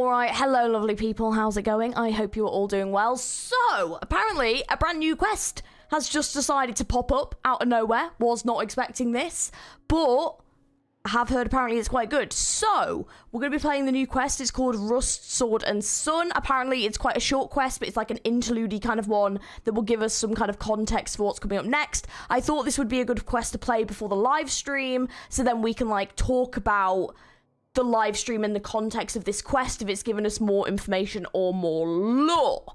Alright, hello lovely people, how's it going? I hope you are all doing well. So, apparently, a brand new quest has just decided to pop up out of nowhere. Was not expecting this, but I have heard apparently it's quite good. So, we're going to be playing the new quest. It's called Rust, Sword and Sun. Apparently, it's quite a short quest, but it's like an interlude-y kind of one that will give us some kind of context for what's coming up next. I thought this would be a good quest to play before the live stream, so then we can like talk about the live stream in the context of this quest, if it's given us more information or more lore.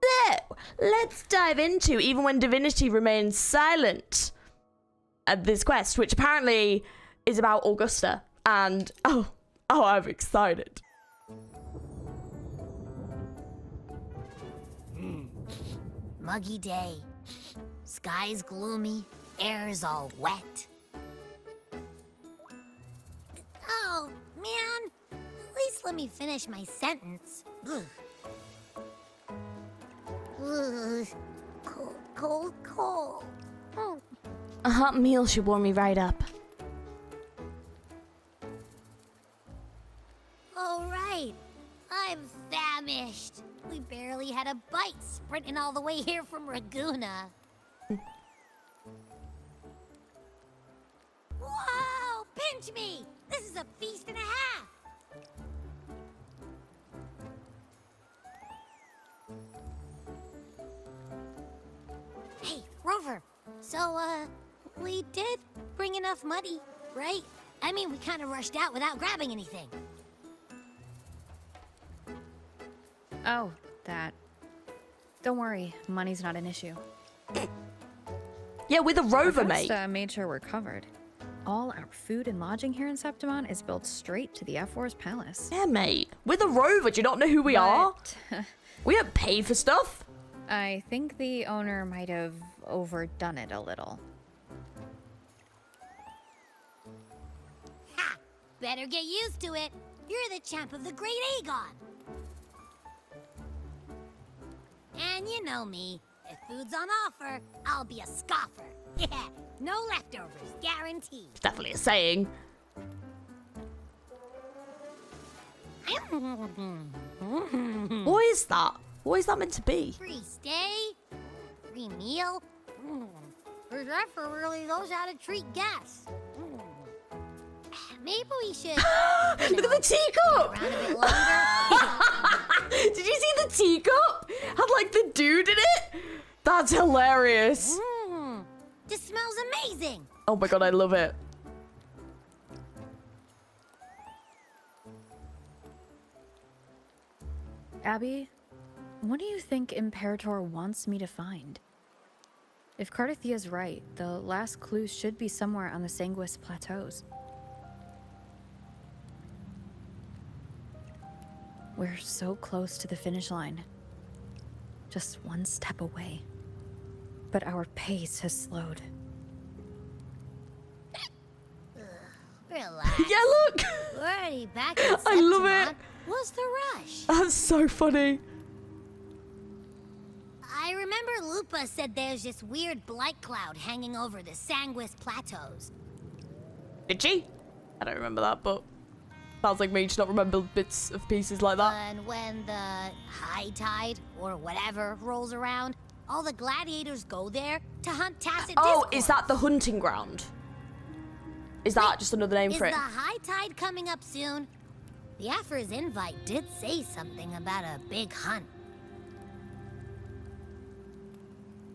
So, let's dive into Even When Divinity Remains Silent at this quest, which apparently is about Augusta. And, oh, I'm excited. Muggy day. Sky's gloomy, air's all wet. Oh, man. At least let me finish my sentence. Ugh. Ugh. Cold, cold, cold. Oh. A hot meal should warm me right up. All right. I'm famished. We barely had a bite sprinting all the way here from Raguna. Whoa! Pinch me! This is a feast and a half! Hey, Rover. So, we did bring enough money, right? I mean, we kind of rushed out without grabbing anything. Oh, that. Don't worry, money's not an issue. Yeah, with a rover, mate. Made sure we're covered. All our food and lodging here in Septimon is built straight to the F4's palace. Yeah, mate. With a rover, do you not know who we are? We don't pay for stuff. I think the owner might have overdone it a little. Ha! Better get used to it. You're the champ of the Great Aegon. And you know me. If food's on offer, I'll be a scoffer. Yeah, no leftovers, guaranteed. It's definitely a saying. What is that? What is that meant to be? Free stay, free meal. The Zephyr really knows how to treat guests. Maybe we should Look at the teacup! around a bit longer. Did you see the teacup? Had like the dude in it? That's hilarious. This smells amazing. Oh my god, I love it. Abby, what do you think Imperator wants me to find? If Cardathia's right, the last clues should be somewhere on the Sanguis Plateaus. We're so close to the finish line. Just one step away. But our pace has slowed. Relax. Yeah, look! We're already back in I love Septimon. it. What's the rush? That's so funny. I remember Lupa said there's this weird blight cloud hanging over the Sanguis Plateaus. Did she? I don't remember that, but sounds like me to not remember bits of pieces like that. And when the high tide, or whatever, rolls around, all the gladiators go there to hunt Tacit Oh, Discord. is that the hunting ground? Is that just another name for it? Is the high tide coming up soon? The Aphra's invite did say something about a big hunt.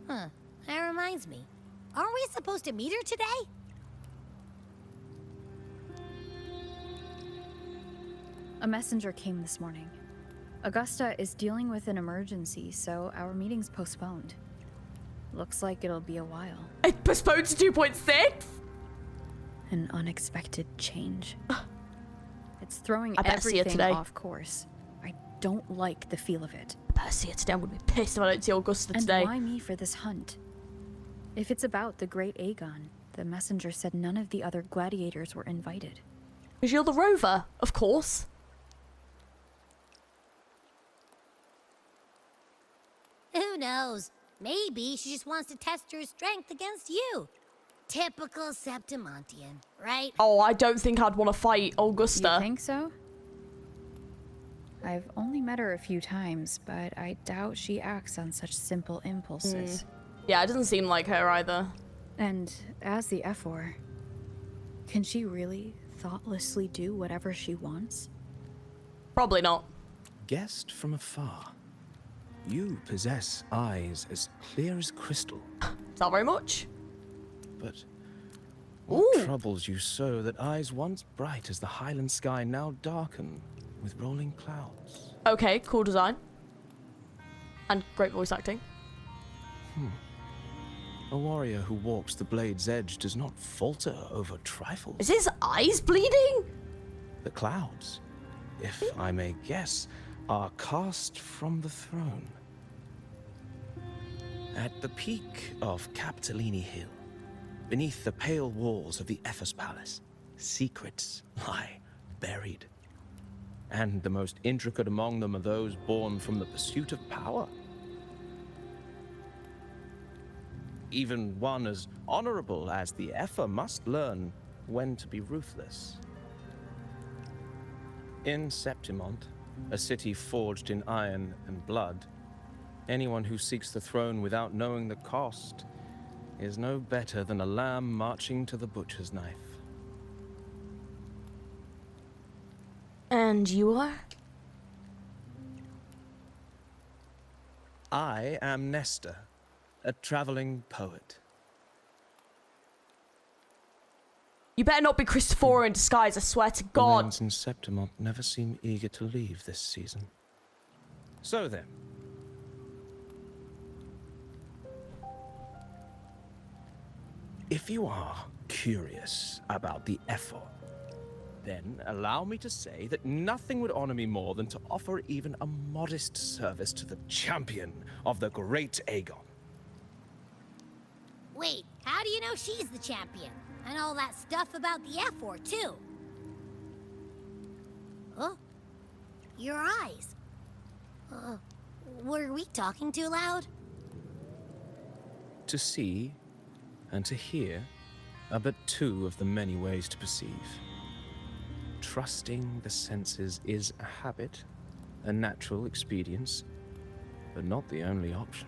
Huh, that reminds me. Aren't we supposed to meet her today? A messenger came this morning. Augusta is dealing with an emergency, so our meeting's postponed. Looks like it'll be a while. It postponed to 2.6? An unexpected change. It's throwing I better see her everything today. off course. I don't like the feel of it. I better see her today. I'm gonna be pissed if I don't see Augusta And today. why me for this hunt? If it's about the Great Aegon, the messenger said none of the other gladiators were invited. Because you're the rover, of course. Who knows? Maybe she just wants to test her strength against you. Typical Septimontian, right? Oh, I don't think I'd want to fight Augusta. You think so? I've only met her a few times, but I doubt she acts on such simple impulses. Yeah, it doesn't seem like her either. And as the F4, can she really thoughtlessly do whatever she wants? Probably not. Guessed from afar, you possess eyes as clear as crystal. It's not very much. But what troubles you so that eyes once bright as the highland sky now darken with rolling clouds? Okay, cool design. And great voice acting. A warrior who walks the blade's edge does not falter over trifles. Is his eyes bleeding? The clouds, if I may guess, are cast from the throne. At the peak of Capitolini Hill, beneath the pale walls of the Ephes Palace, secrets lie buried. And the most intricate among them are those born from the pursuit of power. Even one as honorable as the Epher must learn when to be ruthless. In Septimont, a city forged in iron and blood, anyone who seeks the throne without knowing the cost is no better than a lamb marching to the butcher's knife. And you are? I am Nestor, a traveling poet. You better not be Christopher in disguise, I swear to The God. lanes in Septimont never seem eager to leave this season. So then, if you are curious about the Epher, then allow me to say that nothing would honor me more than to offer even a modest service to the champion of the great Aegon. Wait, how do you know she's the champion? And all that stuff about the F4, too. Huh? Your eyes. Were we talking too loud? To see and to hear are but two of the many ways to perceive. Trusting the senses is a habit, a natural expedience, but not the only option.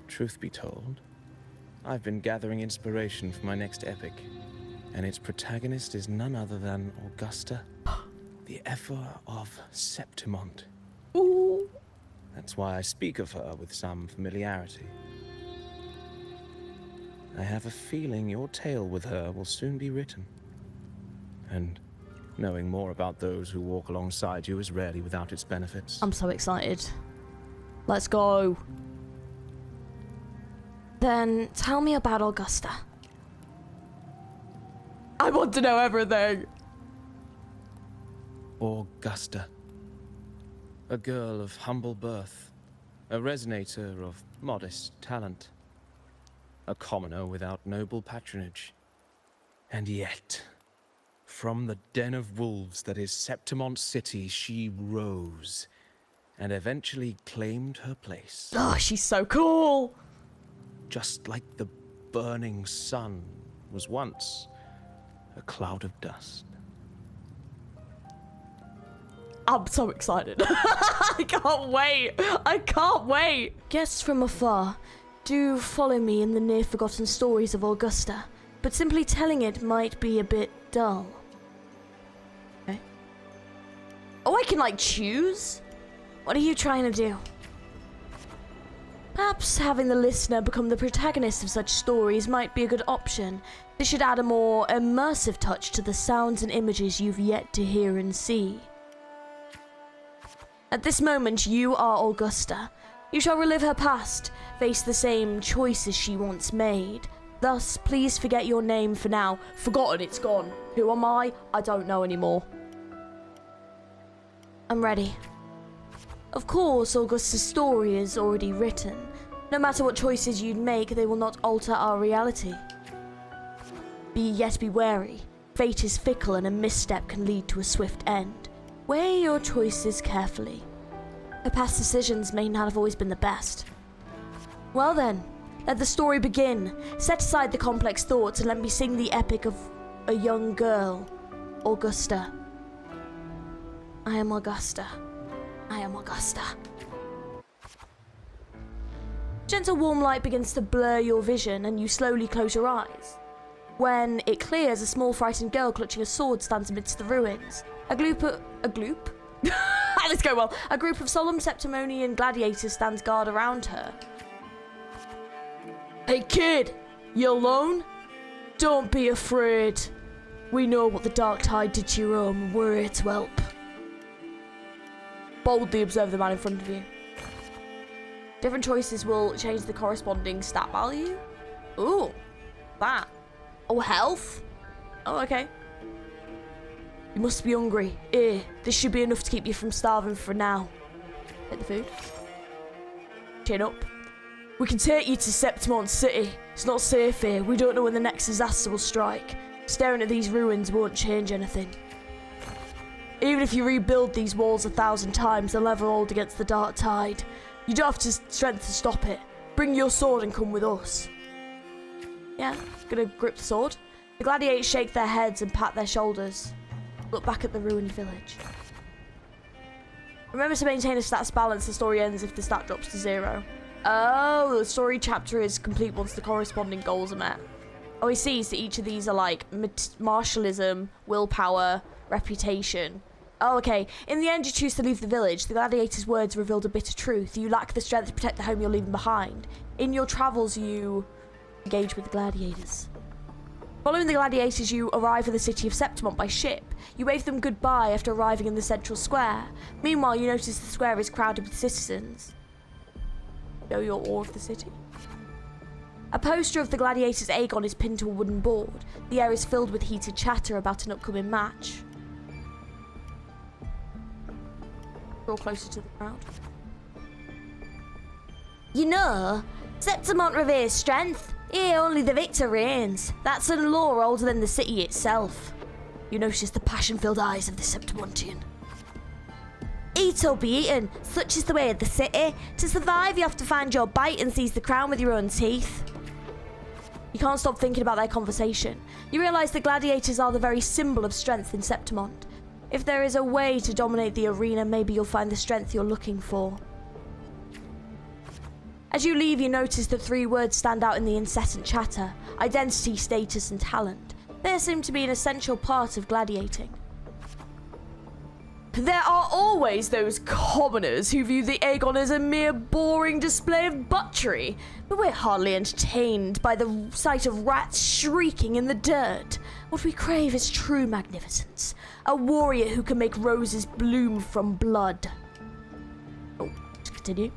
Truth be told, I've been gathering inspiration for my next epic, and its protagonist is none other than Augusta, the Epher of Septimont. Ooh. That's why I speak of her with some familiarity. I have a feeling your tale with her will soon be written. And knowing more about those who walk alongside you is rarely without its benefits. I'm so excited. Let's go. Then tell me about Augusta. I want to know everything. Augusta. A girl of humble birth. A resonator of modest talent. A commoner without noble patronage. And yet, from the den of wolves that is Septimont City, she rose and eventually claimed her place. Oh, she's so cool. Just like the burning sun was once a cloud of dust. I'm so excited. I can't wait. I can't wait. Guests from afar, do follow me in the near-forgotten stories of Augusta, but simply telling it might be a bit dull. Okay. Oh, I can, like, choose? What are you trying to do? Perhaps having the listener become the protagonist of such stories might be a good option. This should add a more immersive touch to the sounds and images you've yet to hear and see. At this moment, you are Augusta. You shall relive her past, face the same choices she once made. Thus, please forget your name for now. Forgotten, it's gone. Who am I? I don't know anymore. I'm ready. Of course, Augusta's story is already written. No matter what choices you'd make, they will not alter our reality. Yet be wary. Fate is fickle and a misstep can lead to a swift end. Weigh your choices carefully. Her past decisions may not have always been the best. Well then, let the story begin. Set aside the complex thoughts and let me sing the epic of a young girl, Augusta. I am Augusta. I am Augusta. Gentle warm light begins to blur your vision and you slowly close your eyes. When it clears, a small frightened girl clutching a sword stands amidst the ruins. A group of solemn Septimonian gladiators stands guard around her. Hey kid, you alone? Don't be afraid. We know what the dark tide did to your home and we're here to help. Boldly observe the man in front of you. Different choices will change the corresponding stat value. Ooh, that. Oh, health? Oh, okay. You must be hungry. Here, this should be enough to keep you from starving for now. Get the food. Chin up. We can take you to Septimont City. It's not safe here. We don't know when the next disaster will strike. Staring at these ruins won't change anything. Even if you rebuild these walls 1,000 times, they'll never hold against the dark tide. You don't have the strength to stop it. Bring your sword and come with us. Yeah, gonna grip the sword. The gladiators shake their heads and pat their shoulders. Look back at the ruined village. Remember to maintain a stats balance. The story ends if the stat drops to 0. Oh, the story chapter is complete once the corresponding goals are met. Oh, I see. So each of these are like martialism, willpower, reputation. Oh, okay. In the end, you choose to leave the village. The gladiators' words revealed a bitter truth. You lack the strength to protect the home you're leaving behind. In your travels, you engage with the gladiators. Following the gladiators, you arrive in the city of Septimont by ship. You wave them goodbye after arriving in the central square. Meanwhile, you notice the square is crowded with citizens. Show your awe of the city. A poster of the gladiators' Aegon is pinned to a wooden board. The air is filled with heated chatter about an upcoming match. Draw closer to the crowd. You know, Septimont reveres strength. Here only the victor reigns. That's a law older than the city itself. You notice the passion-filled eyes of the Septimontian. Eat or be eaten, such is the way of the city. To survive, you have to find your bite and seize the crown with your own teeth. You can't stop thinking about their conversation. You realise the gladiators are the very symbol of strength in Septimont. If there is a way to dominate the arena, maybe you'll find the strength you're looking for. As you leave, you notice that 3 words stand out in the incessant chatter: identity, status, and talent. They seem to be an essential part of gladiating. There are always those commoners who view the Aegon as a mere boring display of butchery, but we're hardly entertained by the sight of rats shrieking in the dirt. What we crave is true magnificence, a warrior who can make roses bloom from blood. Oh, let's continue.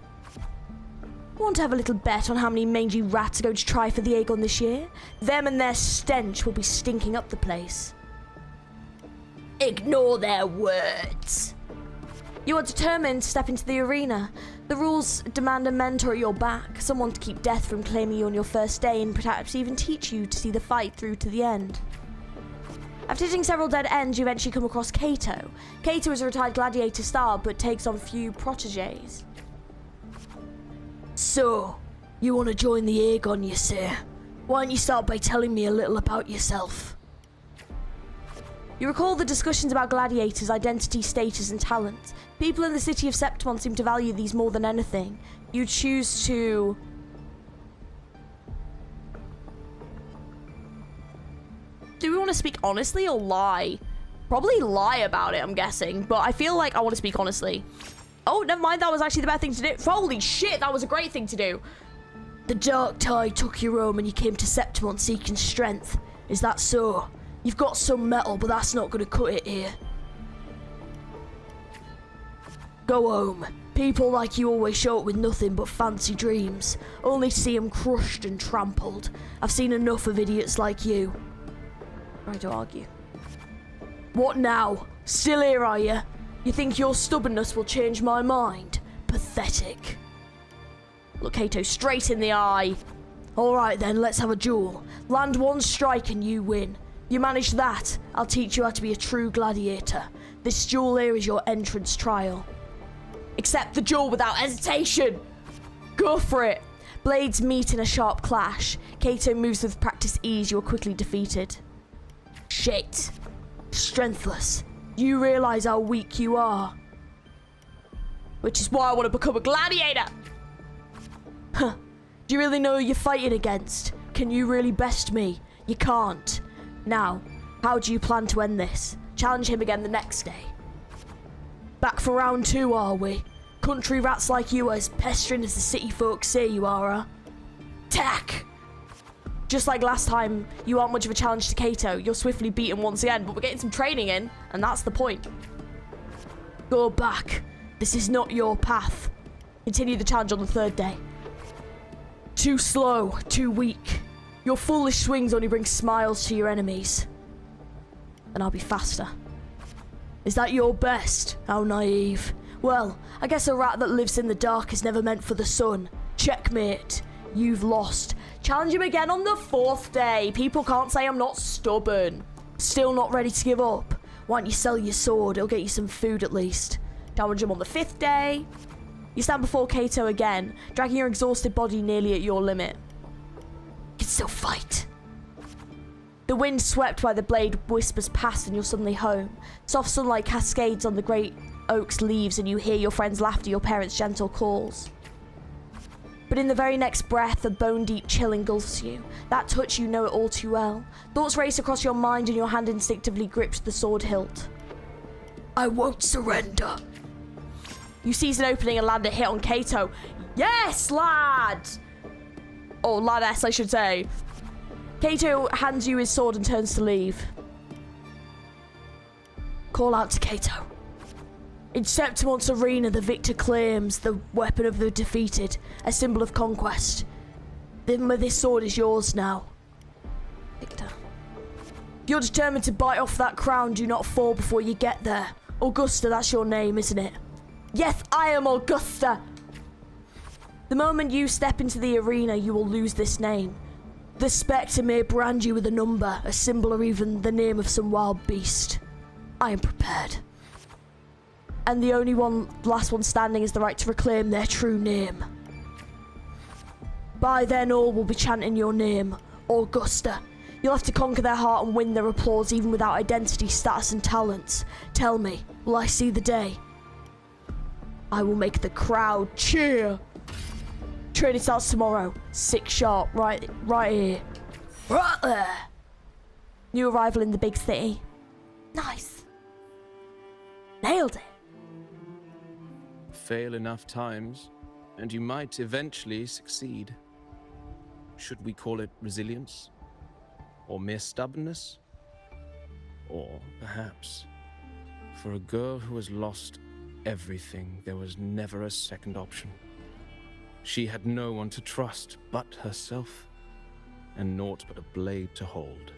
Want to have a little bet on how many mangy rats are going to try for the Aegon this year? Them and their stench will be stinking up the place. Ignore their words. You are determined to step into the arena. The rules demand a mentor at your back, someone to keep death from claiming you on your first day and perhaps even teach you to see the fight through to the end. After hitting several dead ends, you eventually come across Cato. Cato is a retired gladiator star, but takes on few protégés. So, you want to join the Aegon, you say? Why don't you start by telling me a little about yourself? You recall the discussions about gladiators' identity, status, and talent. People in the city of Septimont seem to value these more than anything. You choose to... Do we want to speak honestly or lie? Probably lie about it, I'm guessing. But I feel like I want to speak honestly. Oh, never mind. That was actually the bad thing to do. Holy shit, that was a great thing to do. The dark tide took you home and you came to Septimont seeking strength. Is that so? You've got some metal, but that's not going to cut it here. Go home. People like you always show up with nothing but fancy dreams, only to see them crushed and trampled. I've seen enough of idiots like you. Try to argue. What now? Still here, are you? You think your stubbornness will change my mind? Pathetic. Look Cato straight in the eye. Alright then, let's have a duel. Land one strike and you win. You manage that, I'll teach you how to be a true gladiator. This duel here is your entrance trial. Accept the duel without hesitation. Go for it. Blades meet in a sharp clash. Cato moves with practiced ease. You are quickly defeated. Shit. Strengthless. Do you realise how weak you are? Which is why I want to become a gladiator. Huh. Do you really know who you're fighting against? Can you really best me? You can't. Now, how do you plan to end this? Challenge him again the next day. Back for round 2, are we? Country rats like you are as pestering as the city folks say you are, huh? Tack! Just like last time, you aren't much of a challenge to Kato. You're swiftly beaten once again, but we're getting some training in, and that's the point. Go back. This is not your path. Continue the challenge on the 3rd day. Too slow, too weak. Your foolish swings only bring smiles to your enemies. And I'll be faster. Is that your best? How naive. Well, I guess a rat that lives in the dark is never meant for the sun. Checkmate. You've lost. Challenge him again on the 4th day. People can't say I'm not stubborn. Still not ready to give up? Why don't you sell your sword? It'll get you some food at least. Challenge him on the 5th day. You stand before Kato again, dragging your exhausted body nearly at your limit. You can still fight. The wind swept by the blade whispers past and you're suddenly home. Soft sunlight cascades on the great oak's leaves and you hear your friends' laughter, your parents' gentle calls. But in the very next breath, a bone-deep chill engulfs you. That touch, you know it all too well. Thoughts race across your mind and your hand instinctively grips the sword hilt. I won't surrender. You seize an opening and land a hit on Kato. Yes, lad! Or laddess, I should say. Kato hands you his sword and turns to leave. Call out to Kato. In Septimon's arena, the victor claims the weapon of the defeated, a symbol of conquest. This sword is yours now. Victor. If you're determined to bite off that crown, do not fall before you get there. Augusta, that's your name, isn't it? Yes, I am Augusta! The moment you step into the arena, you will lose this name. The spectre may brand you with a number, a symbol, or even the name of some wild beast. I am prepared. And the only last one standing is the right to reclaim their true name. By then all will be chanting your name, Augusta. You'll have to conquer their heart and win their applause even without identity, status and talents. Tell me, will I see the day? I will make the crowd cheer. Training starts tomorrow, 6 sharp, right here. Right there. New arrival in the big city. Nice. Nailed it. Fail enough times, and you might eventually succeed. Should we call it resilience? Or mere stubbornness? Or perhaps, for a girl who has lost everything, there was never a second option. She had no one to trust but herself, and naught but a blade to hold.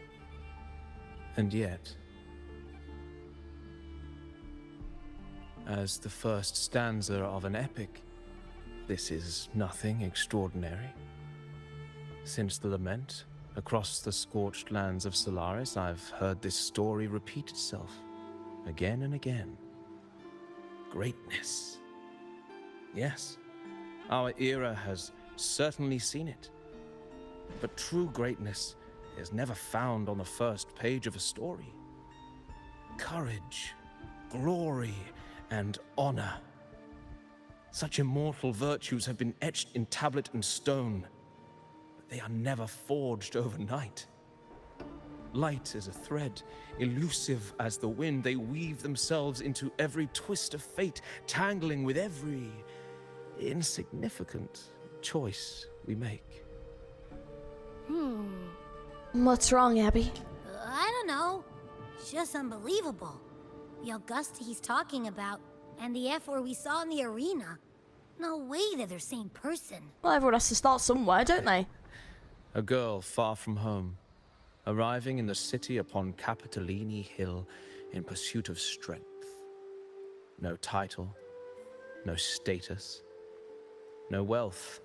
And yet, as the first stanza of an epic, this is nothing extraordinary. Since the lament, across the scorched lands of Solaris, I've heard this story repeat itself, again and again. Greatness. Yes, our era has certainly seen it. But true greatness is never found on the first page of a story. Courage, glory, and honor. Such immortal virtues have been etched in tablet and stone, but they are never forged overnight. Light as a thread, elusive as the wind, they weave themselves into every twist of fate, tangling with every insignificant choice we make. What's wrong, Abby? I don't know. It's just unbelievable. The Augusta he's talking about, and the F-word we saw in the arena. No way they're the same person. Well, everyone has to start somewhere, don't they? A girl far from home, arriving in the city upon Capitolini Hill in pursuit of strength. No title, no status, no wealth.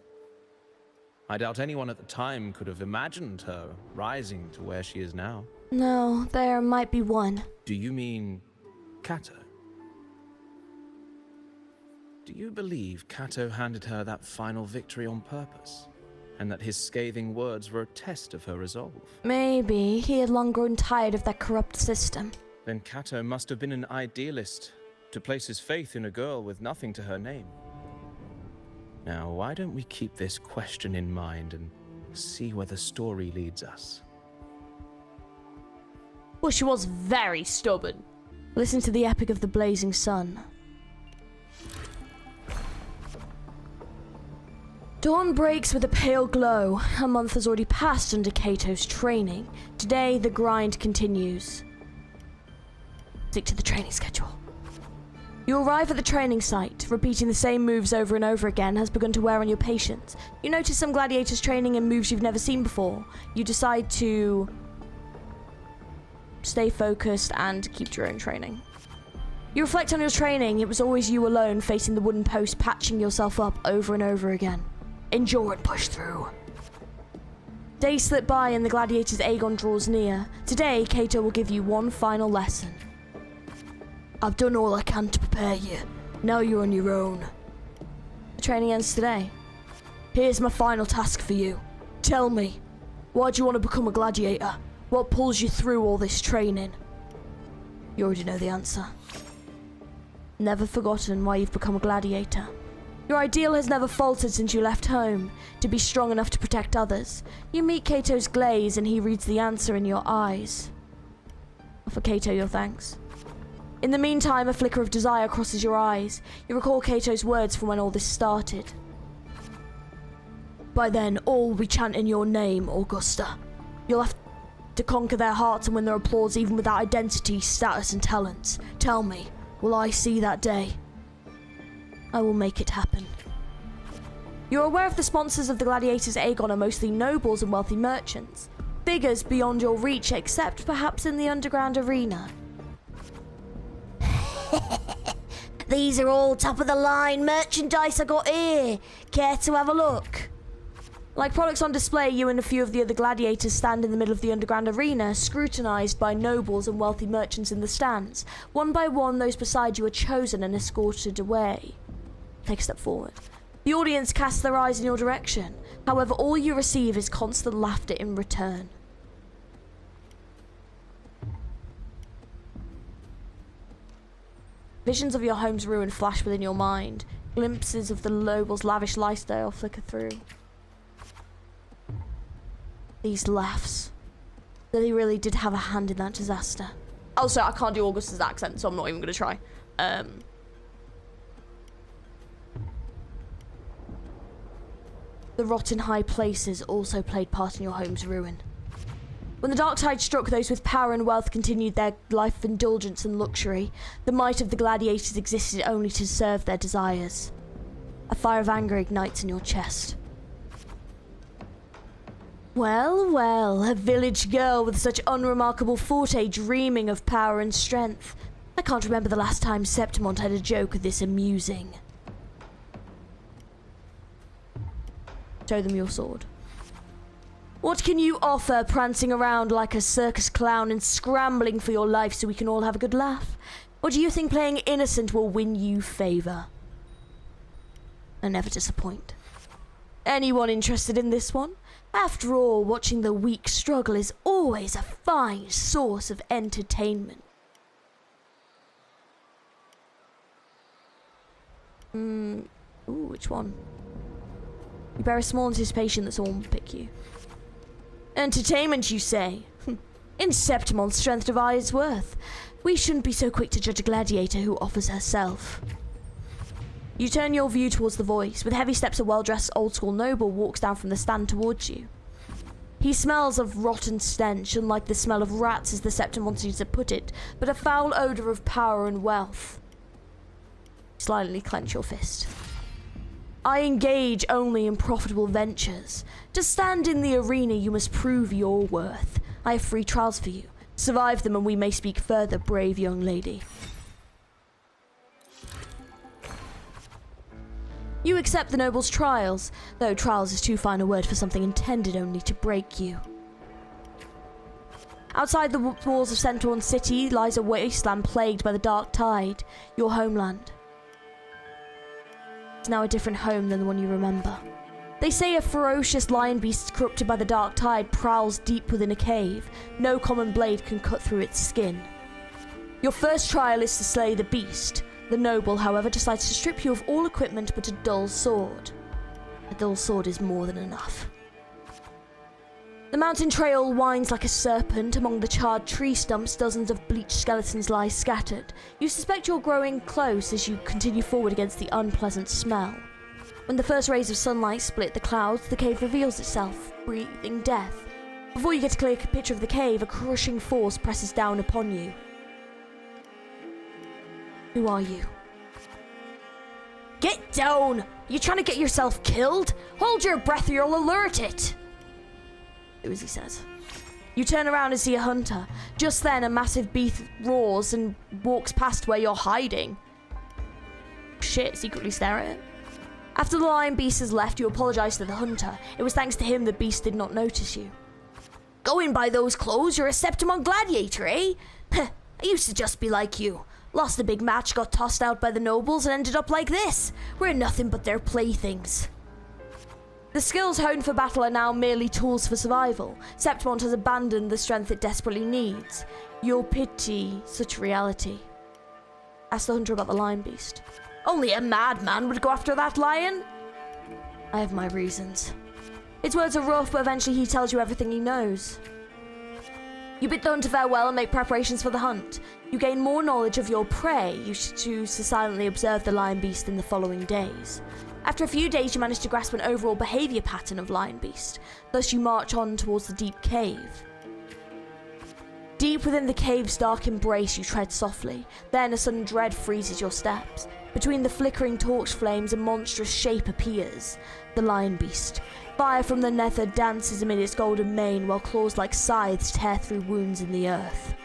I doubt anyone at the time could have imagined her rising to where she is now. No, there might be one. Do you mean Kato? Do you believe Kato handed her that final victory on purpose? And that his scathing words were a test of her resolve? Maybe he had long grown tired of that corrupt system. Then Cato must have been an idealist to place his faith in a girl with nothing to her name. Now, why don't we keep this question in mind and see where the story leads us? Well, she was very stubborn. Listen to the epic of the blazing sun. Dawn breaks with a pale glow. A month has already passed under Cato's training. Today, the grind continues. Stick to the training schedule. You arrive at the training site. Repeating the same moves over and over again has begun to wear on your patience. You notice some gladiators training in moves you've never seen before. You decide to stay focused and keep your own training. You reflect on your training. It was always you alone facing the wooden post, patching yourself up over and over again. Endure and push through. Days slip by and the gladiator's Aegon draws near. Today, Cato will give you one final lesson. I've done all I can to prepare you. Now you're on your own. The training ends today. Here's my final task for you. Tell me, why do you want to become a gladiator? What pulls you through all this training? You already know the answer. Never forgotten why you've become a gladiator. Your ideal has never faltered since you left home, to be strong enough to protect others. You meet Cato's glaze and he reads the answer in your eyes. Offer Cato your thanks. In the meantime, a flicker of desire crosses your eyes. You recall Cato's words from when all this started. By then, all will be chanting your name, Augusta. You'll have to conquer their hearts and win their applause even without identity, status and talents. Tell me, will I see that day? I will make it happen. You're aware of the sponsors of the Gladiators Aegon are mostly nobles and wealthy merchants. Figures beyond your reach, except perhaps in the underground arena. These are all top-of-the-line merchandise I got here. Care to have a look? Like products on display, you and a few of the other gladiators stand in the middle of the underground arena, scrutinized by nobles and wealthy merchants in the stands. One by one, those beside you are chosen and escorted away. Take a step forward. The audience casts their eyes in your direction. However, all you receive is constant laughter in return. Visions of your home's ruin flash within your mind. Glimpses of the noble's lavish lifestyle flicker through. These laughs. That he really did have a hand in that disaster. Also, I can't do Augustus's accent, so I'm not even going to try. The rotten high places also played part in your home's ruin. When the dark tide struck, those with power and wealth continued their life of indulgence and luxury. The might of the gladiators existed only to serve their desires. A fire of anger ignites in your chest. Well, well, a village girl with such unremarkable forte dreaming of power and strength. I can't remember the last time Septimont had a joke this amusing. Show them your sword. What can you offer, prancing around like a circus clown and scrambling for your life so we can all have a good laugh? Or do you think playing innocent will win you favor? I never disappoint. Anyone interested in this one? After all, watching the weak struggle is always a fine source of entertainment. Ooh, which one? You bear a small anticipation that someone will pick you. Entertainment, you say? In Septimon's strength divides worth. We shouldn't be so quick to judge a gladiator who offers herself. You turn your view towards the voice. With heavy steps, a well-dressed old-school noble walks down from the stand towards you. He smells of rotten stench, unlike the smell of rats as the Septimons used to put it, but a foul odour of power and wealth. Slightly clench your fist. I engage only in profitable ventures. To stand in the arena, you must prove your worth. I have free trials for you. Survive them and we may speak further, brave young lady. You accept the noble's trials, though trials is too fine a word for something intended only to break you. Outside the walls of Centaurn City lies a wasteland plagued by the dark tide, your homeland. It's now a different home than the one you remember. They say a ferocious lion beast corrupted by the dark tide prowls deep within a cave. No common blade can cut through its skin. Your first trial is to slay the beast. The noble, however, decides to strip you of all equipment but a dull sword. A dull sword is more than enough. The mountain trail winds like a serpent. Among the charred tree stumps, dozens of bleached skeletons lie scattered. You suspect you're growing close as you continue forward against the unpleasant smell. When the first rays of sunlight split the clouds, the cave reveals itself, breathing death. Before you get a clear picture of the cave, a crushing force presses down upon you. Who are you? Get down! You trying to get yourself killed? Hold your breath or you'll alert it! Do as he says. You turn around and see a hunter. Just then, a massive beast roars and walks past where you're hiding. Shit, secretly stare at it. After the lion beast has left, you apologize to the hunter. It was thanks to him the beast did not notice you. Going by those clothes, you're a Septimon gladiator, eh? I used to just be like you. Lost a big match, got tossed out by the nobles, and ended up like this. We're nothing but their playthings. The skills honed for battle are now merely tools for survival. Septimon has abandoned the strength it desperately needs. You'll pity such reality. Ask the hunter about the lion beast. Only a madman would go after that lion? I have my reasons. His words are rough, but eventually he tells you everything he knows. You bid the hunter farewell and make preparations for the hunt. You gain more knowledge of your prey. You should choose to silently observe the lion beast in the following days. After a few days, you manage to grasp an overall behaviour pattern of lion beast. Thus, you march on towards the deep cave. Deep within the cave's dark embrace, you tread softly. Then a sudden dread freezes your steps. Between the flickering torch flames, a monstrous shape appears. The lion beast. Fire from the nether dances amid its golden mane, while claws like scythes tear through wounds in the earth.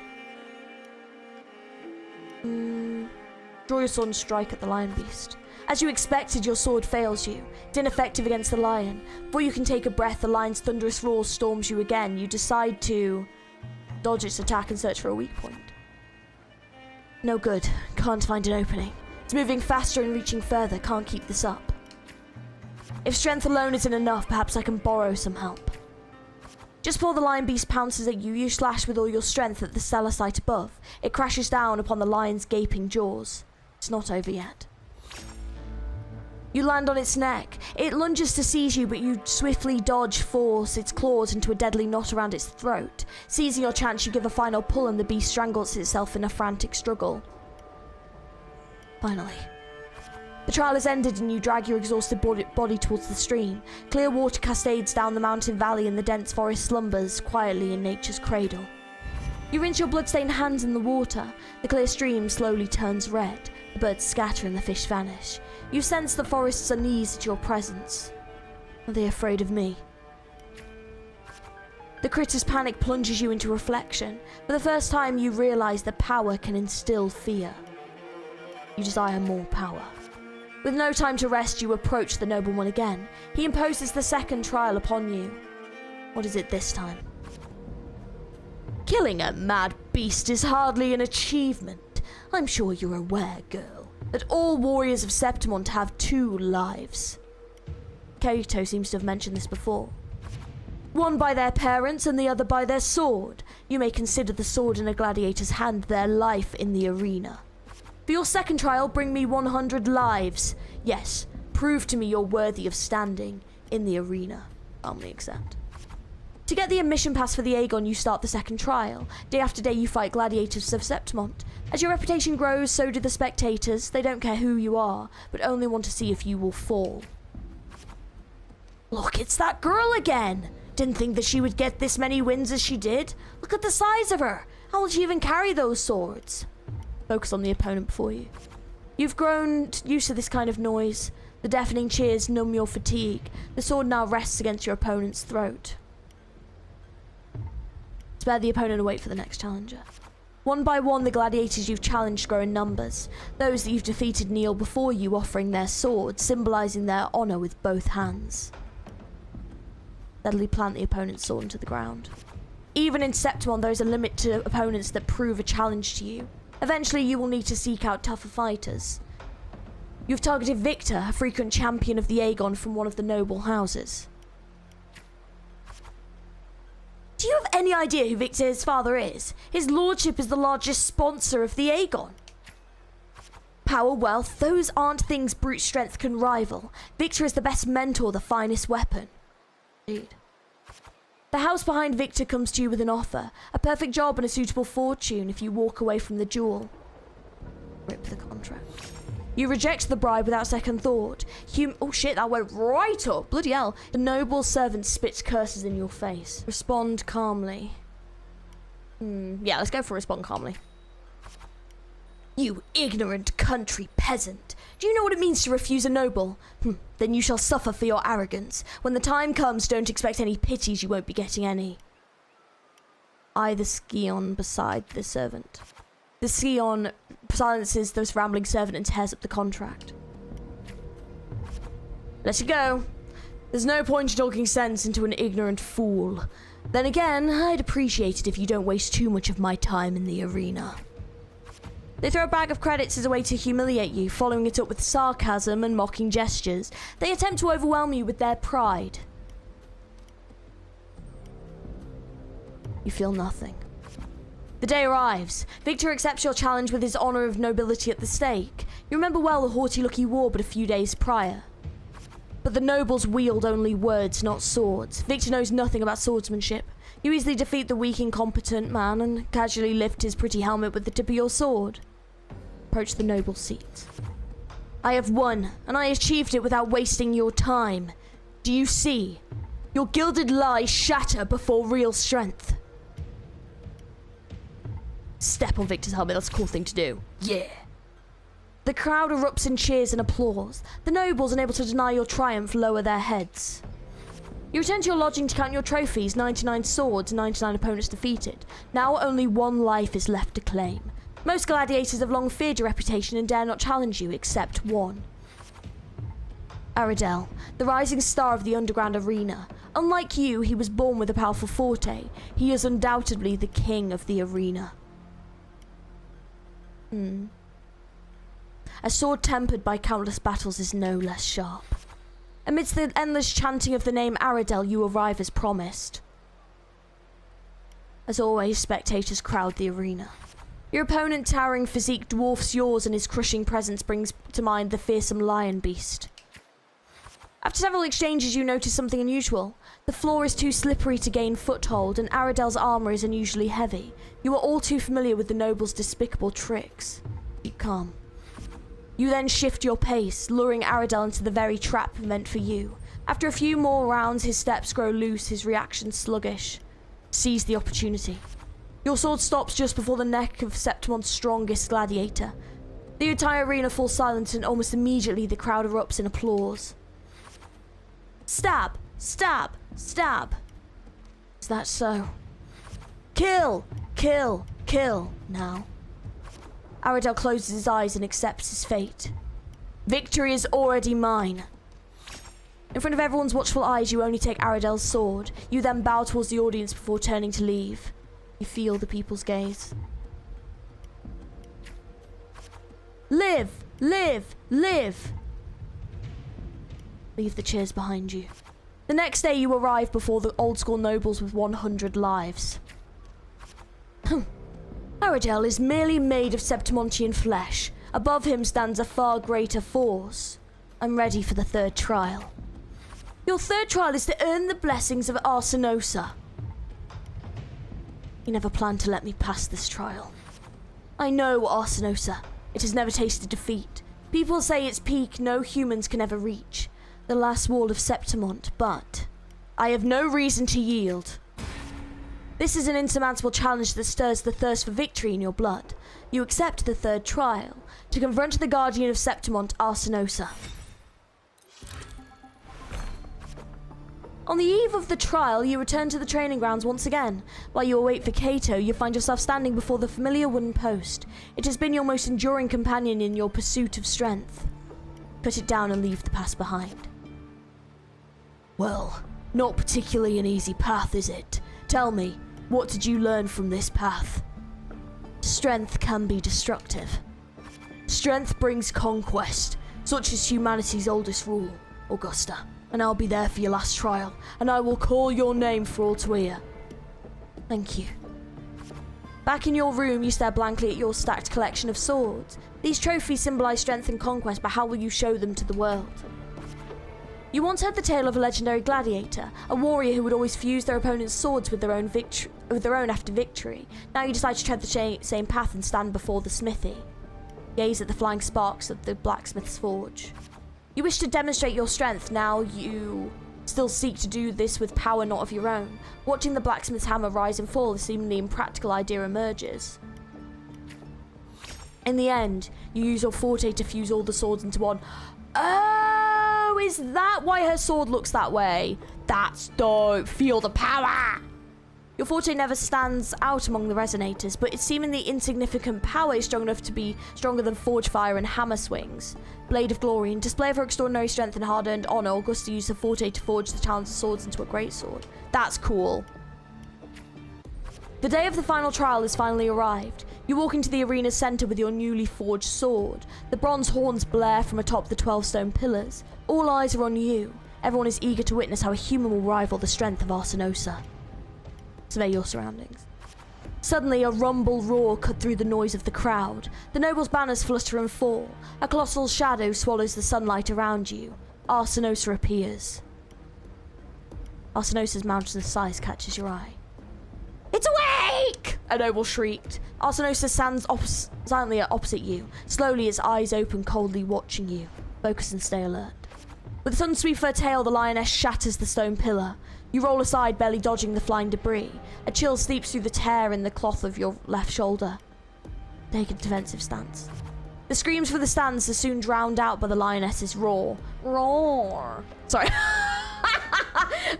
Draw your sword and strike at the lion beast. As you expected, your sword fails you. It's ineffective against the lion. Before you can take a breath, the lion's thunderous roar storms you again. You decide to dodge its attack and search for a weak point. No good. Can't find an opening. It's moving faster and reaching further. Can't keep this up. If strength alone isn't enough, perhaps I can borrow some help. Just before the lion beast pounces at you, you slash with all your strength at the stalactite above. It crashes down upon the lion's gaping jaws. It's not over yet. You land on its neck. It lunges to seize you, but you swiftly dodge, force its claws into a deadly knot around its throat. Seizing your chance, you give a final pull and the beast strangles itself in a frantic struggle. Finally. The trial has ended and you drag your exhausted body towards the stream. Clear water cascades down the mountain valley and the dense forest slumbers quietly in nature's cradle. You rinse your bloodstained hands in the water. The clear stream slowly turns red. The birds scatter and the fish vanish. You sense the forest's unease at your presence. Are they afraid of me? The critter's panic plunges you into reflection. For the first time, you realise that power can instill fear. You desire more power. With no time to rest, you approach the nobleman again. He imposes the second trial upon you. What is it this time? Killing a mad beast is hardly an achievement. I'm sure you're aware, girl, that all warriors of Septimon have 2 lives. Kaito seems to have mentioned this before. One by their parents and the other by their sword. You may consider the sword in a gladiator's hand their life in the arena. For your second trial, bring me 100 lives. Yes, prove to me you're worthy of standing in the arena. Calmly accept. To get the admission pass for the Aegon, you start the second trial. Day after day, you fight gladiators of Septimon. As your reputation grows, so do the spectators. They don't care who you are, but only want to see if you will fall. Look, it's that girl again! Didn't think that she would get this many wins as she did. Look at the size of her! How will she even carry those swords? Focus on the opponent before you. You've grown used to this kind of noise. The deafening cheers numb your fatigue. The sword now rests against your opponent's throat. Spare the opponent and wait for the next challenger. One by one, the gladiators you've challenged grow in numbers. Those that you've defeated kneel before you, offering their swords, symbolising their honour with both hands. Steadily plant the opponent's sword into the ground. Even in Septimon, there is a limit to opponents that prove a challenge to you. Eventually, you will need to seek out tougher fighters. You've targeted Victor, a frequent champion of the Aegon from one of the noble houses. Do you have any idea who Victor's father is? His lordship is the largest sponsor of the Aegon. Power, wealth, those aren't things brute strength can rival. Victor is the best mentor, the finest weapon. Indeed. The house behind Victor comes to you with an offer. A perfect job and a suitable fortune if you walk away from the duel. Rip the contract. You reject the bribe without second thought. Oh shit, that went right up. Bloody hell. The noble servant spits curses in your face. Respond calmly. Yeah, let's go for respond calmly. You ignorant country peasant. Do you know what it means to refuse a noble? Then you shall suffer for your arrogance. When the time comes, don't expect any pities, you won't be getting any. I, the scion, beside the servant. The scion silences the rambling servant and tears up the contract. Let it go. There's no point in talking sense into an ignorant fool. Then again, I'd appreciate it if you don't waste too much of my time in the arena. They throw a bag of credits as a way to humiliate you, following it up with sarcasm and mocking gestures. They attempt to overwhelm you with their pride. You feel nothing. The day arrives. Victor accepts your challenge with his honour of nobility at the stake. You remember well the haughty look he wore but a few days prior. But the nobles wield only words, not swords. Victor knows nothing about swordsmanship. You easily defeat the weak, incompetent man and casually lift his pretty helmet with the tip of your sword. Approach the noble seat. I have won, and I achieved it without wasting your time. Do you see? Your gilded lies shatter before real strength. Step on Victor's helmet, that's a cool thing to do. Yeah. The crowd erupts in cheers and applause. The nobles, unable to deny your triumph, lower their heads. You return to your lodging to count your trophies, 99 swords, 99 opponents defeated. Now only one life is left to claim. Most gladiators have long feared your reputation and dare not challenge you, except one. Aradel, the rising star of the underground arena. Unlike you, he was born with a powerful forte. He is undoubtedly the king of the arena. A sword tempered by countless battles is no less sharp. Amidst the endless chanting of the name Aradel, you arrive as promised. As always, spectators crowd the arena. Your opponent's towering physique dwarfs yours, and his crushing presence brings to mind the fearsome lion beast. After several exchanges, you notice something unusual. The floor is too slippery to gain foothold, and Aradel's armor is unusually heavy. You are all too familiar with the noble's despicable tricks. Keep calm. You then shift your pace, luring Aradel into the very trap meant for you. After a few more rounds, his steps grow loose, his reaction sluggish. Seize the opportunity. Your sword stops just before the neck of Septimon's strongest gladiator. The entire arena falls silent, and almost immediately the crowd erupts in applause. Stab! Stab! Stab! Is that so? Kill! Kill! Kill! Now. Aradel closes his eyes and accepts his fate. Victory is already mine. In front of everyone's watchful eyes, you only take Aradel's sword. You then bow towards the audience before turning to leave. You feel the people's gaze. Live! Live! Live! Leave the cheers behind you. The next day you arrive before the old-school nobles with 100 lives. Aradel is merely made of Septimontian flesh. Above him stands a far greater force. I'm ready for the third trial. Your third trial is to earn the blessings of Arsinosa. You never planned to let me pass this trial. I know Arsinosa. It has never tasted defeat. People say its peak no humans can ever reach. The last wall of Septimont, but I have no reason to yield. This is an insurmountable challenge that stirs the thirst for victory in your blood. You accept the third trial, to confront the guardian of Septimont, Arsinosa. On the eve of the trial, you return to the training grounds once again. While you await for Cato, you find yourself standing before the familiar wooden post. It has been your most enduring companion in your pursuit of strength. Put it down and leave the past behind. Well, not particularly an easy path, is it? Tell me, what did you learn from this path? Strength can be destructive. Strength brings conquest, such as humanity's oldest rule, Augusta. And I'll be there for your last trial, and I will call your name for all to hear. Thank you. Back in your room, you stare blankly at your stacked collection of swords. These trophies symbolize strength and conquest, but how will you show them to the world? You once heard the tale of a legendary gladiator, a warrior who would always fuse their opponent's swords with their own after victory. Now you decide to tread the same path and stand before the smithy. Gaze at the flying sparks of the blacksmith's forge. You wish to demonstrate your strength. Now you still seek to do this with power not of your own. Watching the blacksmith's hammer rise and fall, a seemingly impractical idea emerges. In the end, you use your forte to fuse all the swords into one. Oh, is that why her sword looks that way? That's dope. Feel the power. Your forte never stands out among the resonators, but its seemingly insignificant power is strong enough to be stronger than forge fire and hammer swings. Blade of Glory. In display of her extraordinary strength and hard-earned honor, Augusta used her forte to forge the challenger's swords into a greatsword. That's cool. The day of the final trial has finally arrived. You walk into the arena's center with your newly forged sword. The bronze horns blare from atop the 12 stone pillars. All eyes are on you. Everyone is eager to witness how a human will rival the strength of Arsinosa. Survey your surroundings. Suddenly, a rumble roar cut through the noise of the crowd. The nobles' banners flutter and fall. A colossal shadow swallows the sunlight around you. Arsinosa appears. Arsinosa's mountainous size catches your eye. It's awake! A noble shrieked. Arsinosa stands silently opposite you. Slowly, its eyes open, coldly watching you. Focus and stay alert. With a sudden sweep of her tail, the lioness shatters the stone pillar. You roll aside, barely dodging the flying debris. A chill sleeps through the tear in the cloth of your left shoulder. Take a defensive stance. The screams for the stance are soon drowned out by the lioness's roar. Roar. Sorry.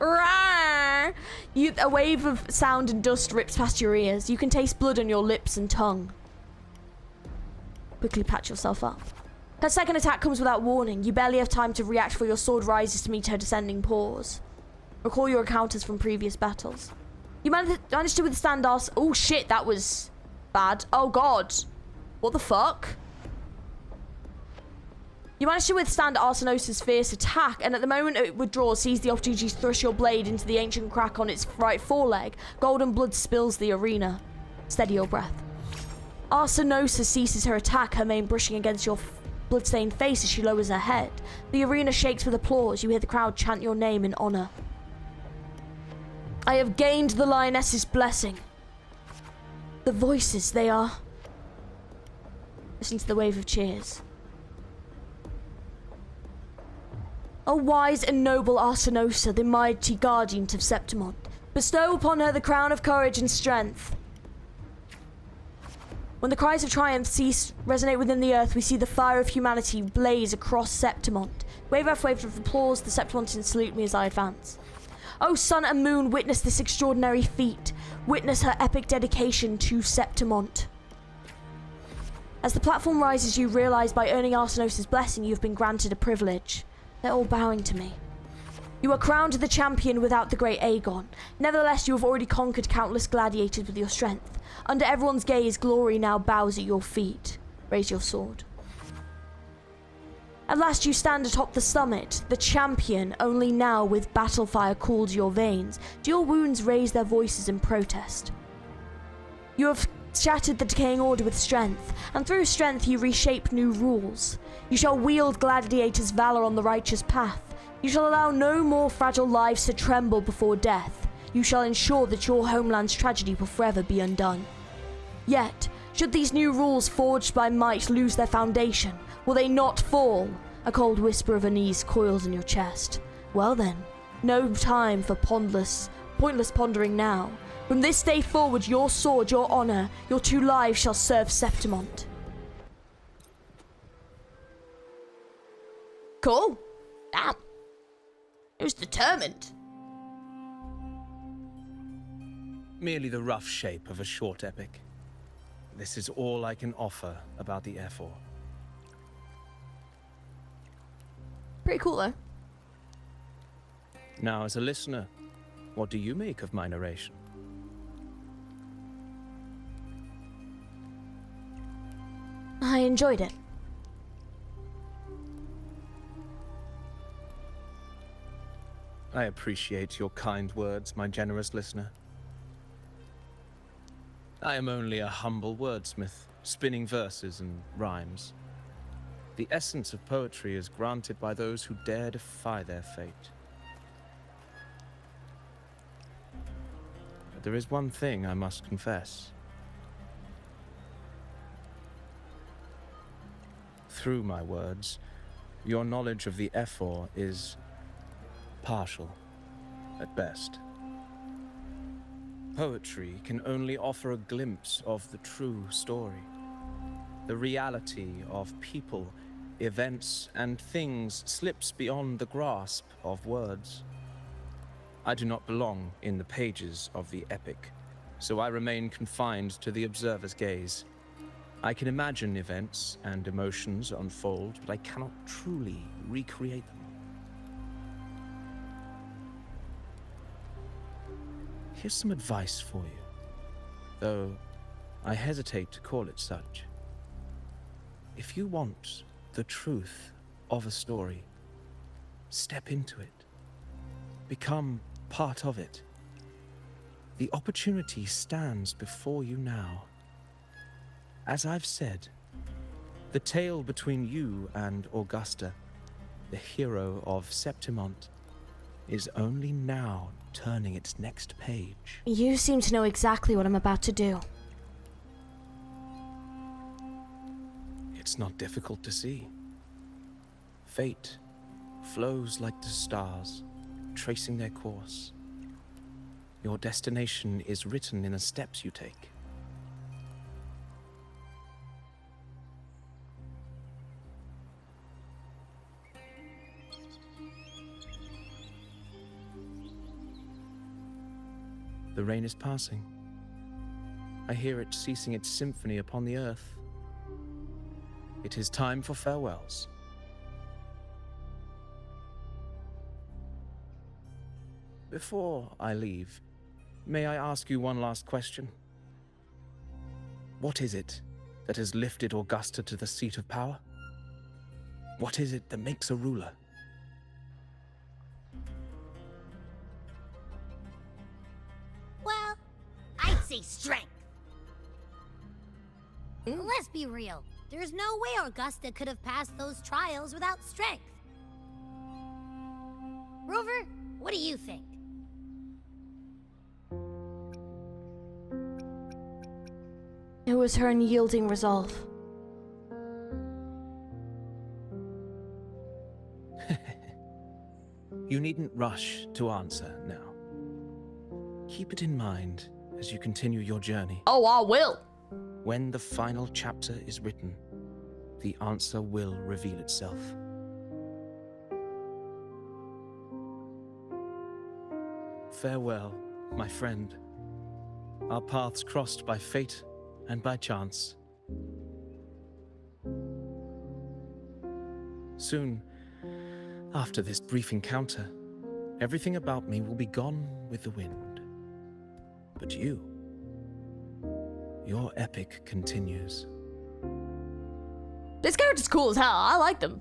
Roar. A wave of sound and dust rips past your ears. You can taste blood on your lips and tongue. Quickly patch yourself up. Her second attack comes without warning. You barely have time to react before your sword rises to meet her descending paws. Recall your encounters from previous battles. You managed to withstand us. Oh shit, that was bad. Oh god. What the fuck? You managed to withstand Arsinosa's fierce attack, and at the moment it withdraws, seize the opportunity to thrust your blade into the ancient crack on its right foreleg. Golden blood spills the arena. Steady your breath. Arsinosa ceases her attack, her mane brushing against your bloodstained face as she lowers her head. The arena shakes with applause. You hear the crowd chant your name in honor. I have gained the lioness's blessing. The voices, they are... Listen to the wave of cheers. O wise and noble Arsinosa, the mighty guardian of Septimont, bestow upon her the crown of courage and strength. When the cries of triumph cease, resonate within the earth, we see the fire of humanity blaze across Septimont. Wave after wave of applause, the Septimontans salute me as I advance. O sun and moon, witness this extraordinary feat. Witness her epic dedication to Septimont. As the platform rises, you realize by earning Arsinosa's blessing, you've been granted a privilege. They're all bowing to me. You are crowned the champion without the great Aegon. Nevertheless, you have already conquered countless gladiators with your strength. Under everyone's gaze, glory now bows at your feet. Raise your sword. At last you stand atop the summit, the champion, only now with battle fire cooled to your veins. Do your wounds raise their voices in protest? You have shattered the decaying order with strength, and through strength you reshape new rules. You shall wield gladiators' valor on the righteous path. You shall allow no more fragile lives to tremble before death. You shall ensure that your homeland's tragedy will forever be undone. Yet, should these new rules forged by might lose their foundation, will they not fall? A cold whisper of unease coils in your chest. Well then, no time for pointless pondering now. From this day forward, your sword, your honor, your two lives shall serve Septimont. Cool. Damn. It was determined. Merely the rough shape of a short epic. This is all I can offer about the F4. Pretty cool though. Now, as a listener, what do you make of my narration? I enjoyed it. I appreciate your kind words, my generous listener. I am only a humble wordsmith, spinning verses and rhymes. The essence of poetry is granted by those who dare defy their fate. But there is one thing I must confess. Through my words, your knowledge of the Ephor is partial, at best. Poetry can only offer a glimpse of the true story, the reality of people, events, and things slips beyond the grasp of words. I do not belong in the pages of the epic, so I remain confined to the observer's gaze. I can imagine events and emotions unfold, but I cannot truly recreate them. Here's some advice for you, though I hesitate to call it such. If you want the truth of a story, step into it. Become part of it. The opportunity stands before you now. As I've said, the tale between you and Augusta, the hero of Septimont, is only now turning its next page. You seem to know exactly what I'm about to do. It's not difficult to see. Fate flows like the stars, tracing their course. Your destination is written in the steps you take. The rain is passing. I hear it ceasing its symphony upon the earth. It is time for farewells. Before I leave, may I ask you one last question? What is it that has lifted Augusta to the seat of power? What is it that makes a ruler? Well, I'd say strength. Let's be real. There's no way Augusta could have passed those trials without strength. Rover, what do you think? It was her unyielding resolve. You needn't rush to answer now. Keep it in mind as you continue your journey. Oh, I will. When the final chapter is written, the answer will reveal itself. Farewell, my friend. Our paths crossed by fate and by chance. Soon, after this brief encounter, everything about me will be gone with the wind. But you, your epic continues. This character's cool as hell. I like them.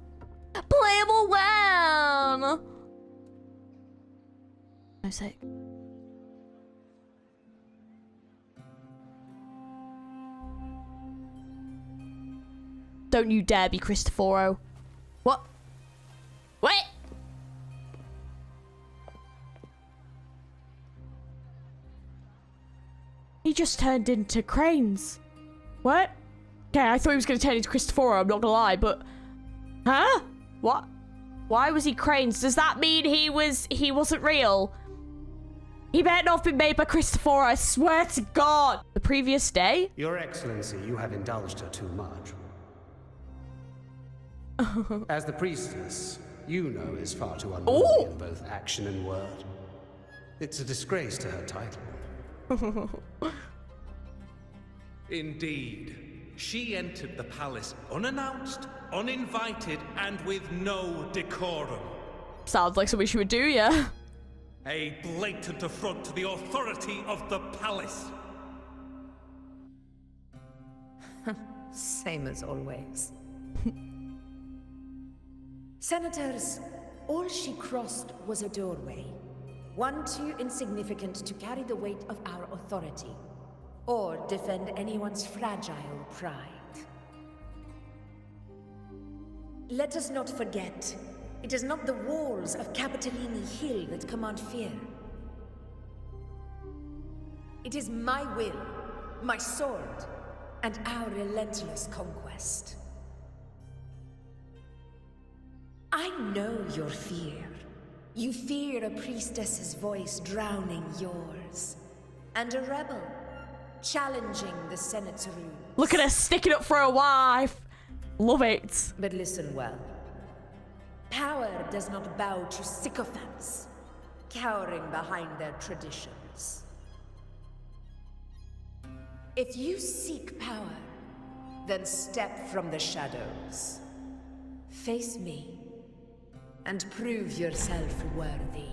Playable well. No sake. Don't you dare be Cristoforo. What? What? He just turned into Cranes. What? Okay, I thought he was going to turn into Cristoforo, I'm not going to lie, but... Huh? What? Why was he Cranes? Does that mean he wasn't real? He better not have been made by Cristoforo, I swear to God. The previous day? Your Excellency, you have indulged her too much. As the priestess, IUNO is far too unruly in both action and word. It's a disgrace to her title. Indeed. She entered the palace unannounced, uninvited, and with no decorum. Sounds like something she would do, yeah. A blatant affront to the authority of the palace. Same as always. Senators, all she crossed was a doorway. One too insignificant to carry the weight of our authority. or defend anyone's fragile pride. Let us not forget, it is not the walls of Capitolini Hill that command fear. It is my will, my sword, and our relentless conquest. I know your fear. You fear a priestess's voice drowning yours, and a rebel challenging the Senate's rules. Look at her sticking up for a wife. Love it. But listen well. Power does not bow to sycophants, cowering behind their traditions. If you seek power, then step from the shadows. Face me, and prove yourself worthy.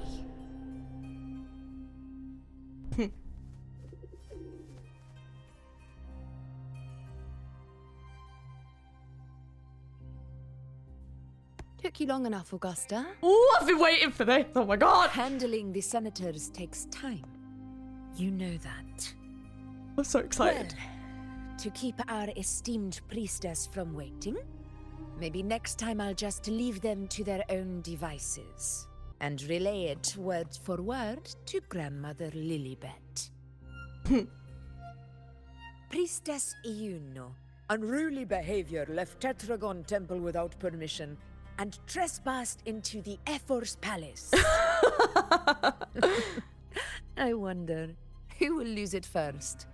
Took you long enough, Augusta. Oh, I've been waiting for this. Oh my god. Handling the senators takes time. You know that. I'm so excited. Well, to keep our esteemed priestess from waiting, maybe next time I'll just leave them to their own devices and relay it word for word to Grandmother Lilibet. Priestess IUNO, unruly behavior, left Tetragon Temple without permission and trespassed into the Ephor's palace. I wonder, who will lose it first?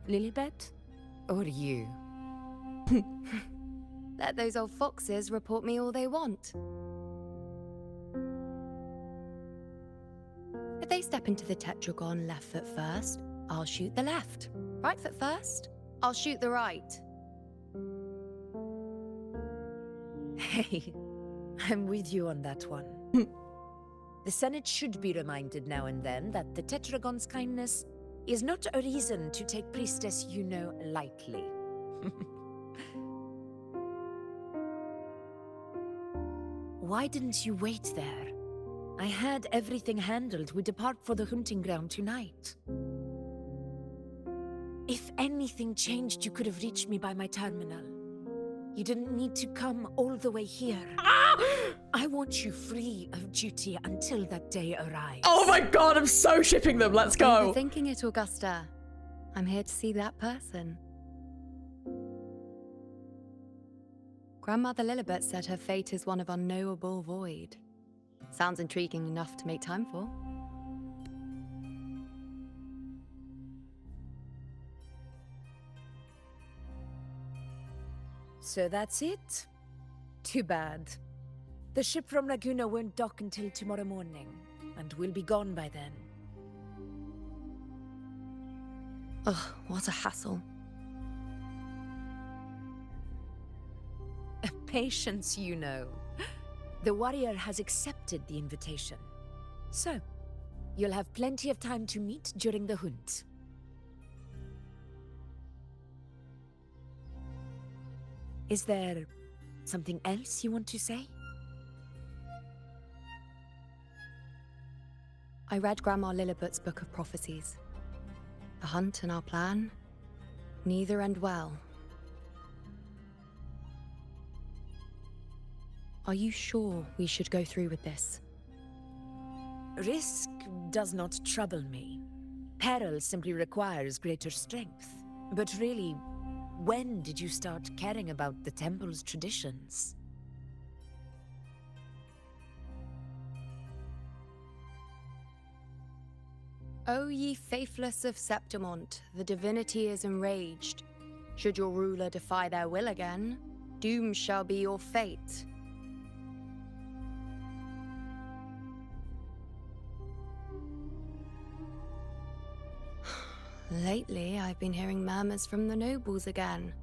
Lilibet or you? Let those old foxes report me all they want. If they step into the tetragon left foot first, I'll shoot the left. Right foot first, I'll shoot the right. Hey, I'm with you on that one. The Senate should be reminded now and then that the Tetragon's kindness is not a reason to take Priestess IUNO lightly. Why didn't you wait there? I had everything handled. We depart for the hunting ground tonight. If anything changed, you could have reached me by my terminal. You didn't need to come all the way here. I want you free of duty until that day arrives. Oh my god, I'm so shipping them. Let's go. Overthinking it, Augusta. I'm here to see that person. Grandmother Lilibet said her fate is one of unknowable void. Sounds intriguing enough to make time for. So that's it? Too bad. The ship from Laguna won't dock until tomorrow morning, and we'll be gone by then. Ugh, what a hassle. Patience, you know. The warrior has accepted the invitation. So, you'll have plenty of time to meet during the hunt. Is there something else you want to say? I read Grandma Lilibet's Book of Prophecies. The hunt and our plan, neither end well. Are you sure we should go through with this? Risk does not trouble me. Peril simply requires greater strength. But really, when did you start caring about the temple's traditions? O ye faithless of Septimont, the divinity is enraged. Should your ruler defy their will again, doom shall be your fate. Lately, I've been hearing murmurs from the nobles again,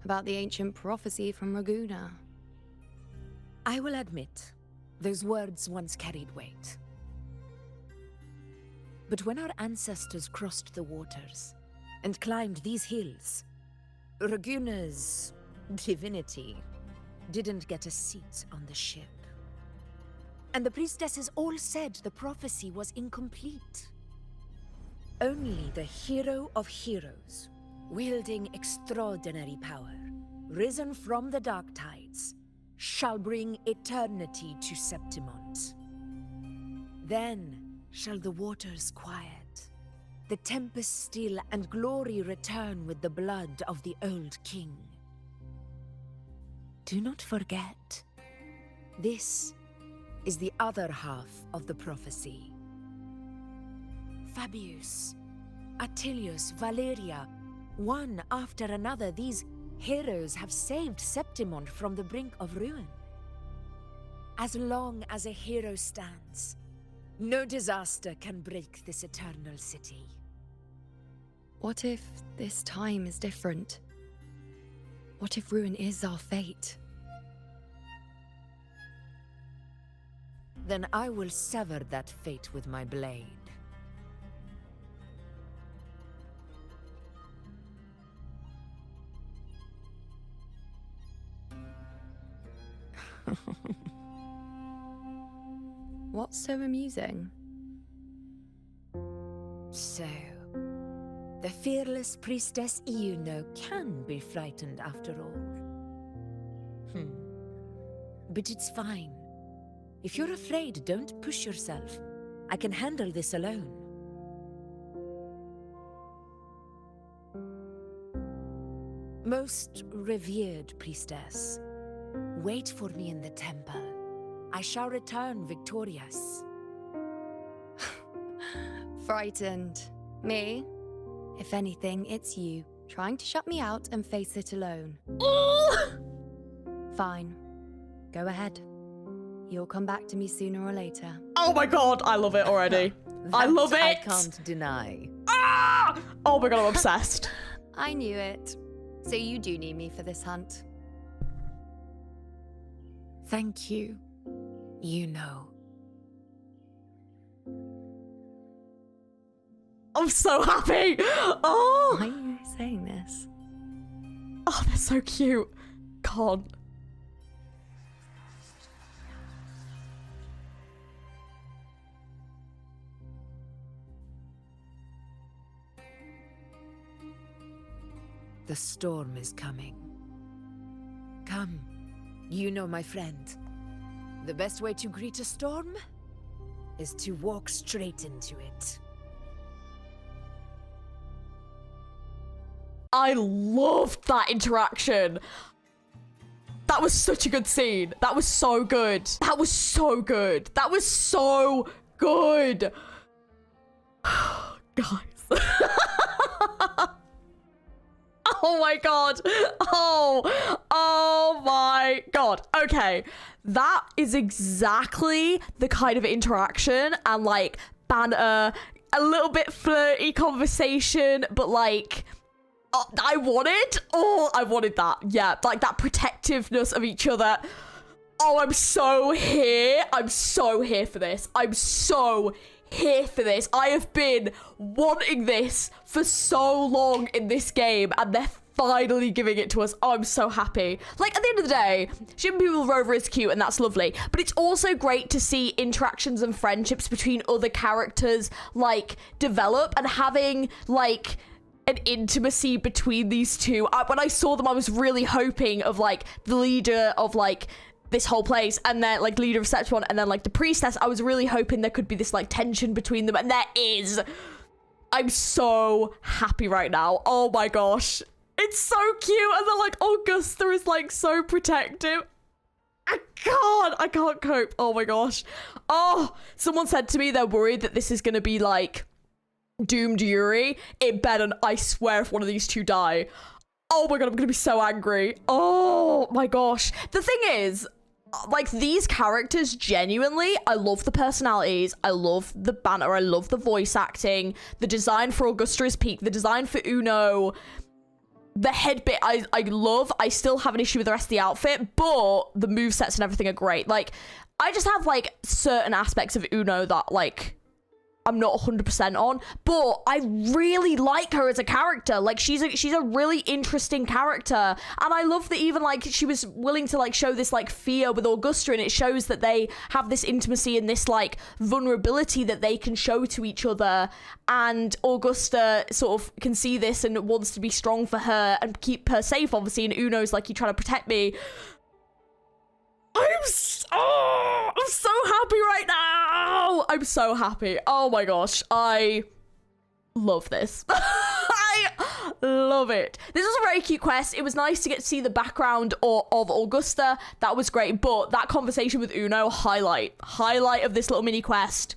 about the ancient prophecy from Raguna. I will admit, those words once carried weight. But when our ancestors crossed the waters and climbed these hills, Raguna's divinity didn't get a seat on the ship. And the priestesses all said the prophecy was incomplete. Only the hero of heroes, wielding extraordinary power, risen from the dark tides, shall bring eternity to Septimont. Then shall the waters quiet, the tempest still, and glory return with the blood of the old king. Do not forget, this is the other half of the prophecy. Fabius, Attilius, Valeria, one after another, these heroes have saved Septimont from the brink of ruin. As long as a hero stands, no disaster can break this eternal city. What if this time is different? What if ruin is our fate? Then I will sever that fate with my blade. What's so amusing? So, the fearless priestess IUNO can be frightened after all. But it's fine. If you're afraid, don't push yourself. I can handle this alone. Most revered priestess, wait for me in the temple. I shall return victorious. Frightened. Me? If anything, it's you, trying to shut me out and face it alone. Fine. Go ahead. You'll come back to me sooner or later. Oh my god, I love it already. I love it. I can't deny. Ah! Oh my god, I'm obsessed. I knew it. So you do need me for this hunt. Thank you. You know. I'm so happy. Oh. Why are you saying this? Oh, they're so cute. God. The storm is coming. Come, you know, my friend. The best way to greet a storm is to walk straight into it. I loved that interaction. That was such a good scene. That was so good. That was so good. That was so good. Guys. Oh my god. Oh my god. Okay. That is exactly the kind of interaction and like banter, a little bit flirty conversation, but like I wanted that. Yeah, like that protectiveness of each other. Oh, I'm so here. I'm so here for this. I'm so here for this. I have been wanting this for so long in this game, and they're finally giving it to us. Oh, I'm so happy. Like, at the end of the day, shipping people with Rover is cute, and that's lovely, but it's also great to see interactions and friendships between other characters, like, develop, and having, like, an intimacy between these two. When I saw them, I was really hoping of, like, the leader of, like, this whole place, and then, like, leader of Septimont, and then, like, the priestess. I was really hoping there could be this, like, tension between them, and there is. I'm so happy right now. Oh my gosh. It's so cute, and then, like, Augusta is, like, so protective. I can't cope. Oh my gosh. Oh, someone said to me they're worried that this is gonna be, like, Doomed Yuri. It better, I swear, if one of these two die. Oh my god, I'm gonna be so angry. Oh my gosh. The thing is, like, these characters, genuinely, I love the personalities, I love the banter, I love the voice acting, the design for Augusta is peak, the design for UNO, the head bit I love. I still have an issue with the rest of the outfit, but the movesets and everything are great. Like, I just have, like, certain aspects of UNO that, like, I'm not 100% on, but I really like her as a character. Like, she's a really interesting character, and I love that even, like, she was willing to, like, show this, like, fear with Augusta, and it shows that they have this intimacy and this, like, vulnerability that they can show to each other, and Augusta sort of can see this and wants to be strong for her and keep her safe, obviously, and Uno's like, you're trying to protect me. I'm so happy right now. I'm so happy. Oh my gosh. I love this. I love it. This was a very cute quest. It was nice to get to see the background of Augusta. That was great. But that conversation with Uno, highlight of this little mini quest.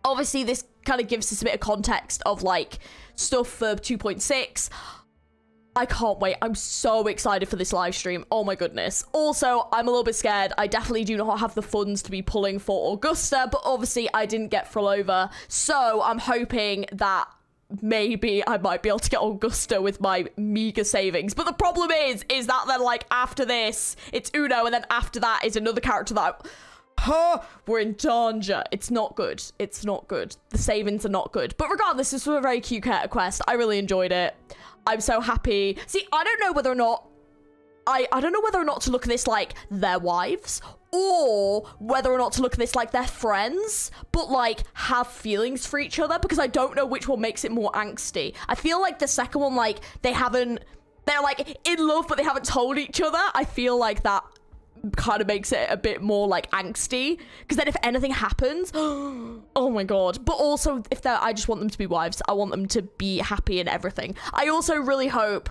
Obviously, this kind of gives us a bit of context of, like, stuff for 2.6. I can't wait. I'm so excited for this live stream. Oh my goodness. Also, I'm a little bit scared. I definitely do not have the funds to be pulling for Augusta, but obviously I didn't get full over. So I'm hoping that maybe I might be able to get Augusta with my meager savings. But the problem is that then, like, after this, it's Uno, and then after that is another character that we're in danger. It's not good. It's not good. The savings are not good. But regardless, this was a very cute character quest. I really enjoyed it. I'm so happy. See, I don't know whether or not I don't know whether or not to look at this like their wives, or whether or not to look at this like their friends, but like have feelings for each other, because I don't know which one makes it more angsty. I feel like the second one, like, they're like in love, but they haven't told each other. I feel like that kind of makes it a bit more like angsty, because then if anything happens, oh my god. But also, if they're, I just want them to be wives. I want them to be happy and everything. I also really hope,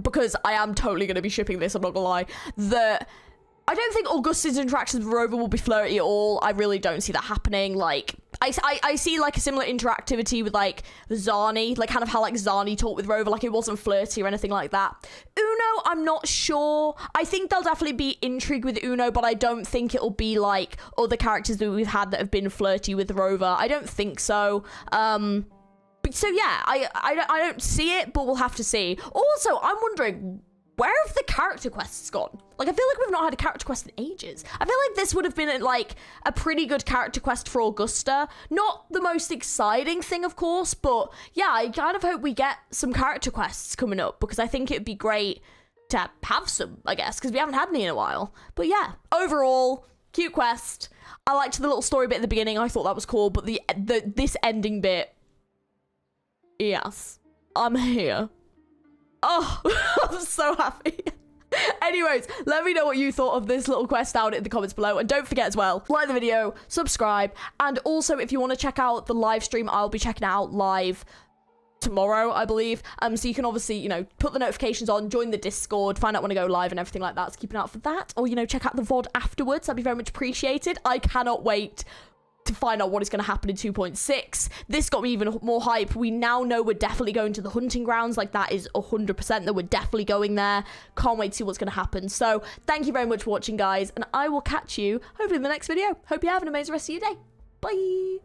because I am totally going to be shipping this, I'm not gonna lie, that I don't think Augusta's interactions with Rover will be flirty at all. I really don't see that happening. Like, I see like a similar interactivity with like Zani, like kind of how like Zani talked with Rover, like it wasn't flirty or anything like that. Uno, I'm not sure. I think there'll definitely be intrigue with Uno, but I don't think it'll be like other characters that we've had that have been flirty with Rover. I don't think so. So yeah, I don't see it, but we'll have to see. Also, I'm wondering, where have the character quests gone? Like, I feel like we've not had a character quest in ages. I feel like this would have been like a pretty good character quest for Augusta. Not the most exciting thing, of course, but yeah, I kind of hope we get some character quests coming up, because I think it'd be great to have some, I guess, because we haven't had any in a while. But yeah, overall, cute quest. I liked the little story bit at the beginning. I thought that was cool, but this ending bit, yes, I'm here. Oh, I'm so happy. Anyways, let me know what you thought of this little quest down in the comments below. And don't forget as well, like the video, subscribe. And also, if you want to check out the live stream, I'll be checking it out live tomorrow, I believe. So you can obviously, you know, put the notifications on, join the Discord, find out when I go live and everything like that. So keep an eye out for that. Or, you know, check out the VOD afterwards. That'd be very much appreciated. I cannot wait to find out what is going to happen in 2.6. This got me even more hype. We now know we're definitely going to the hunting grounds. Like, that is 100% that we're definitely going there. Can't wait to see what's going to happen. So thank you very much for watching, guys, and I will catch you hopefully in the next video. Hope you have an amazing rest of your day. Bye.